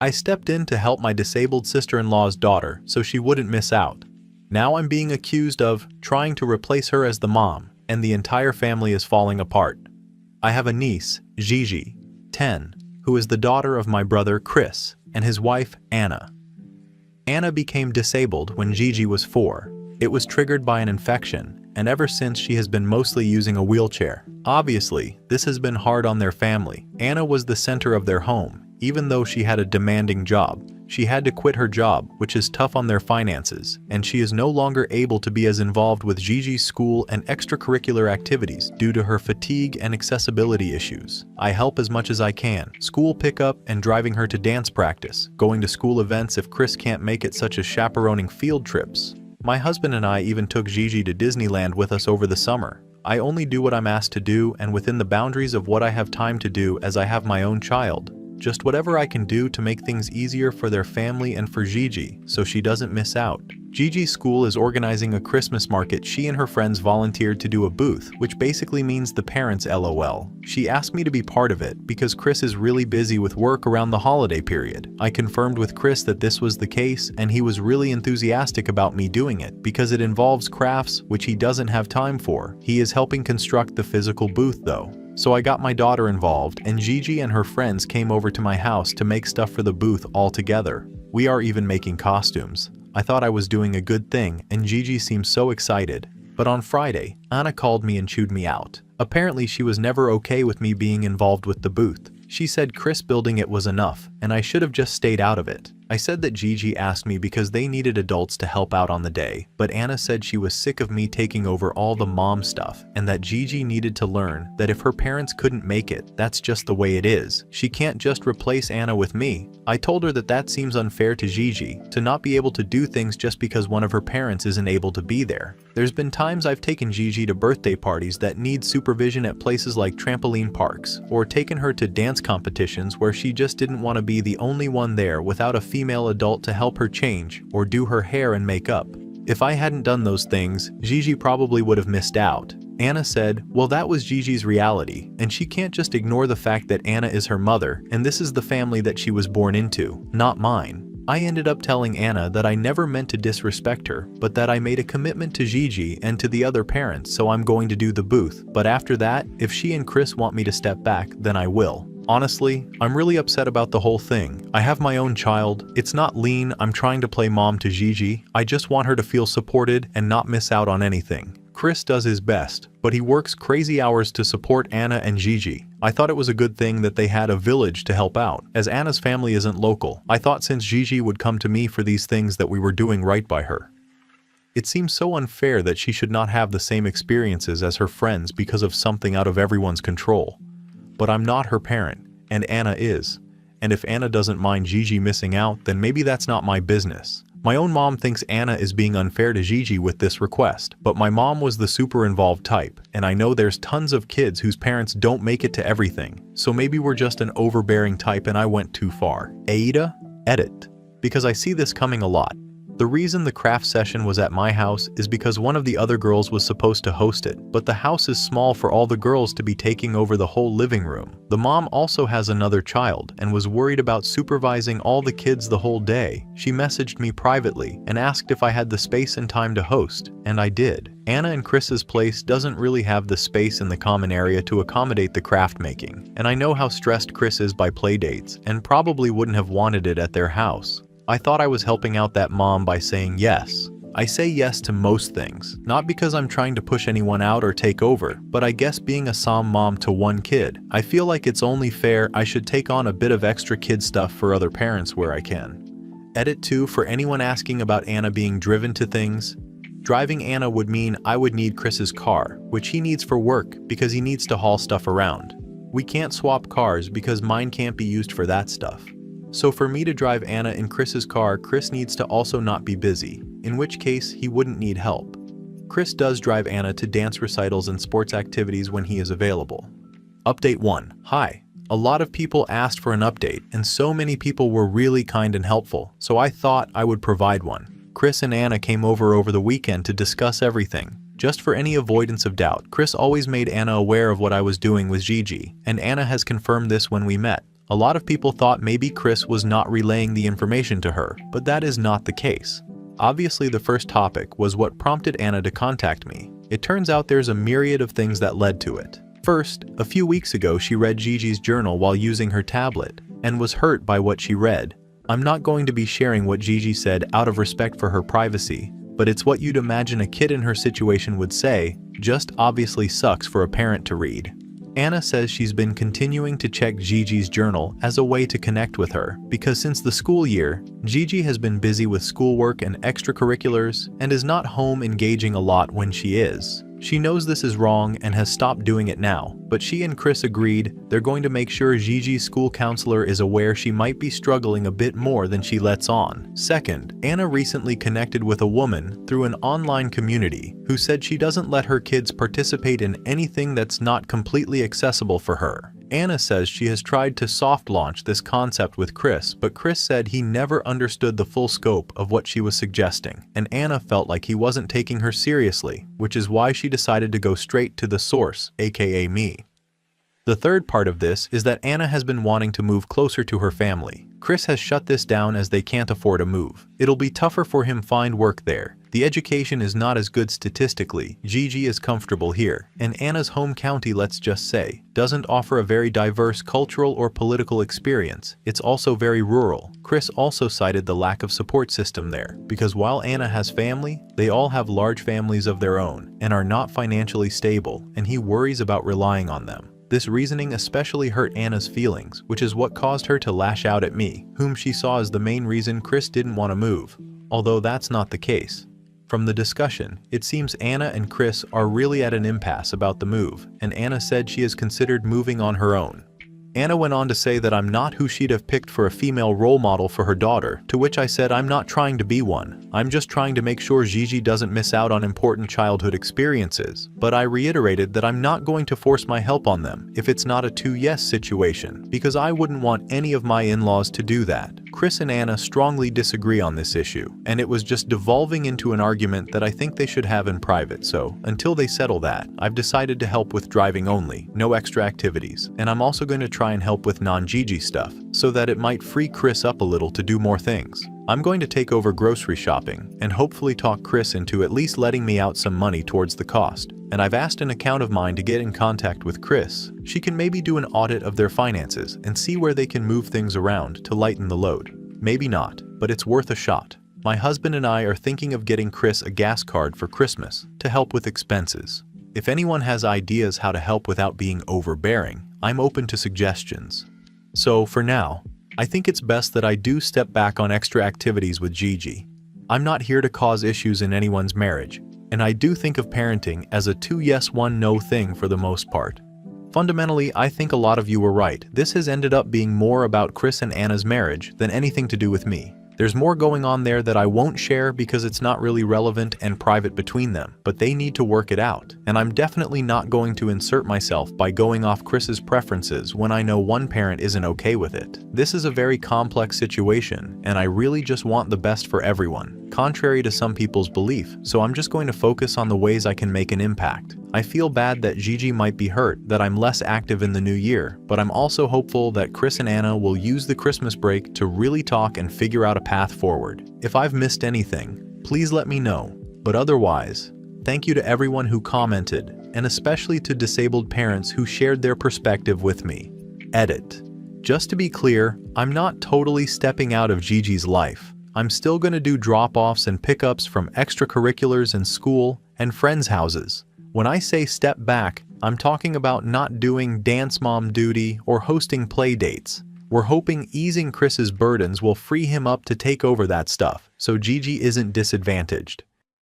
I stepped in to help my disabled sister-in-law's daughter so she wouldn't miss out. Now I'm being accused of trying to replace her as the mom, and the entire family is falling apart. I have a niece, Gigi, 10, who is the daughter of my brother Chris and his wife Anna. Anna became disabled when Gigi was 4. It was triggered by an infection, and ever since she has been mostly using a wheelchair. Obviously, this has been hard on their family. Anna was the center of their home, even though she had a demanding job. She had to quit her job, which is tough on their finances, and she is no longer able to be as involved with Gigi's school and extracurricular activities due to her fatigue and accessibility issues. I help as much as I can, school pickup and driving her to dance practice, going to school events if Chris can't make it, such as chaperoning field trips. My husband and I even took Gigi to Disneyland with us over the summer. I only do what I'm asked to do and within the boundaries of what I have time to do, as I have my own child. Just whatever I can do to make things easier for their family and for Gigi, so she doesn't miss out. Gigi's school is organizing a Christmas market. She and her friends volunteered to do a booth, which basically means the parents LOL. She asked me to be part of it because Chris is really busy with work around the holiday period. I confirmed with Chris that this was the case, and he was really enthusiastic about me doing it because it involves crafts, which he doesn't have time for. He is helping construct the physical booth though. So I got my daughter involved, and Gigi and her friends came over to my house to make stuff for the booth all together. We are even making costumes. I thought I was doing a good thing, and Gigi seemed so excited. But on Friday, Anna called me and chewed me out. Apparently she was never okay with me being involved with the booth. She said Chris building it was enough, and I should have just stayed out of it. I said that Gigi asked me because they needed adults to help out on the day, but Anna said she was sick of me taking over all the mom stuff, and that Gigi needed to learn that if her parents couldn't make it, that's just the way it is. She can't just replace Anna with me. I told her that that seems unfair to Gigi, to not be able to do things just because one of her parents isn't able to be there. There's been times I've taken Gigi to birthday parties that need supervision at places like trampoline parks, or taken her to dance competitions where she just didn't want to be the only one there without a female adult to help her change or do her hair and makeup. If I hadn't done those things, Gigi probably would have missed out. Anna said, well, that was Gigi's reality, and she can't just ignore the fact that Anna is her mother, and this is the family that she was born into, not mine. I ended up telling Anna that I never meant to disrespect her, but that I made a commitment to Gigi and to the other parents, so I'm going to do the booth. But after that, if she and Chris want me to step back, then I will. Honestly, I'm really upset about the whole thing. I have my own child. It's not lean. I'm trying to play mom to Gigi. I just want her to feel supported and not miss out on anything. Chris does his best, but he works crazy hours to support Anna and Gigi. I thought it was a good thing that they had a village to help out, as Anna's family isn't local. I thought since Gigi would come to me for these things that we were doing right by her. It seems so unfair that she should not have the same experiences as her friends because of something out of everyone's control. But I'm not her parent, and Anna is. And if Anna doesn't mind Gigi missing out, then maybe that's not my business. My own mom thinks Anna is being unfair to Gigi with this request, but my mom was the super involved type, and I know there's tons of kids whose parents don't make it to everything, so maybe we're just an overbearing type and I went too far. Aida? Edit. Because I see this coming a lot. The reason the craft session was at my house is because one of the other girls was supposed to host it, but the house is small for all the girls to be taking over the whole living room. The mom also has another child and was worried about supervising all the kids the whole day. She messaged me privately and asked if I had the space and time to host, and I did. Anna and Chris's place doesn't really have the space in the common area to accommodate the craft making, and I know how stressed Chris is by playdates and probably wouldn't have wanted it at their house. I thought I was helping out that mom by saying yes. I say yes to most things, not because I'm trying to push anyone out or take over, but I guess being a som mom to one kid, I feel like it's only fair I should take on a bit of extra kid stuff for other parents where I can. Edit 2 for anyone asking about Anna being driven to things. Driving Anna would mean I would need Chris's car, which he needs for work because he needs to haul stuff around. We can't swap cars because mine can't be used for that stuff. So for me to drive Anna in Chris's car, Chris needs to also not be busy, in which case he wouldn't need help. Chris does drive Anna to dance recitals and sports activities when he is available. Update 1. Hi. A lot of people asked for an update, and so many people were really kind and helpful, so I thought I would provide one. Chris and Anna came over the weekend to discuss everything. Just for any avoidance of doubt, Chris always made Anna aware of what I was doing with Gigi, and Anna has confirmed this when we met. A lot of people thought maybe Chris was not relaying the information to her, but that is not the case. Obviously, the first topic was what prompted Anna to contact me. It turns out there's a myriad of things that led to it. First, a few weeks ago she read Gigi's journal while using her tablet, and was hurt by what she read. I'm not going to be sharing what Gigi said out of respect for her privacy, but it's what you'd imagine a kid in her situation would say, just obviously sucks for a parent to read. Anna says she's been continuing to check Gigi's journal as a way to connect with her, because since the school year, Gigi has been busy with schoolwork and extracurriculars and is not home engaging a lot when she is. She knows this is wrong and has stopped doing it now, but she and Chris agreed they're going to make sure Gigi's school counselor is aware she might be struggling a bit more than she lets on. Second, Anna recently connected with a woman through an online community who said she doesn't let her kids participate in anything that's not completely accessible for her. Anna says she has tried to soft launch this concept with Chris, but Chris said he never understood the full scope of what she was suggesting, and Anna felt like he wasn't taking her seriously, which is why she decided to go straight to the source, aka me. The third part of this is that Anna has been wanting to move closer to her family. Chris has shut this down as they can't afford a move. It'll be tougher for him find work there. The education is not as good statistically. Gigi is comfortable here, and Anna's home county, let's just say, doesn't offer a very diverse cultural or political experience. It's also very rural. Chris also cited the lack of support system there, because while Anna has family, they all have large families of their own and are not financially stable, and he worries about relying on them. This reasoning especially hurt Anna's feelings, which is what caused her to lash out at me, whom she saw as the main reason Chris didn't want to move, although that's not the case. From the discussion, it seems Anna and Chris are really at an impasse about the move, and Anna said she has considered moving on her own. Anna went on to say that I'm not who she'd have picked for a female role model for her daughter, to which I said I'm not trying to be one. I'm just trying to make sure Gigi doesn't miss out on important childhood experiences. But I reiterated that I'm not going to force my help on them if it's not a 2-yes situation, because I wouldn't want any of my in-laws to do that. Chris and Anna strongly disagree on this issue, and it was just devolving into an argument that I think they should have in private, so until they settle that, I've decided to help with driving only, no extra activities, and I'm also going to try and help with non-Gigi stuff, so that it might free Chris up a little to do more things. I'm going to take over grocery shopping, and hopefully talk Chris into at least letting me out some money towards the cost. And I've asked an account of mine to get in contact with Chris. She can maybe do an audit of their finances and see where they can move things around to lighten the load. Maybe not, but it's worth a shot. My husband and I are thinking of getting Chris a gas card for Christmas to help with expenses. If anyone has ideas how to help without being overbearing, I'm open to suggestions. So for now, I think it's best that I do step back on extra activities with Gigi. I'm not here to cause issues in anyone's marriage, and I do think of parenting as a 2-yes, 1-no thing for the most part. Fundamentally, I think a lot of you were right. This has ended up being more about Chris and Anna's marriage than anything to do with me. There's more going on there that I won't share because it's not really relevant and private between them, but they need to work it out. And I'm definitely not going to insert myself by going off Chris's preferences when I know one parent isn't okay with it. This is a very complex situation, and I really just want the best for everyone, contrary to some people's belief, so I'm just going to focus on the ways I can make an impact. I feel bad that Gigi might be hurt that I'm less active in the new year, but I'm also hopeful that Chris and Anna will use the Christmas break to really talk and figure out a path forward. If I've missed anything, please let me know. But otherwise, thank you to everyone who commented, and especially to disabled parents who shared their perspective with me. Edit. Just to be clear, I'm not totally stepping out of Gigi's life. I'm still going to do drop-offs and pickups from extracurriculars in school and friends' houses. When I say step back, I'm talking about not doing dance mom duty or hosting play dates. We're hoping easing Chris's burdens will free him up to take over that stuff, so Gigi isn't disadvantaged.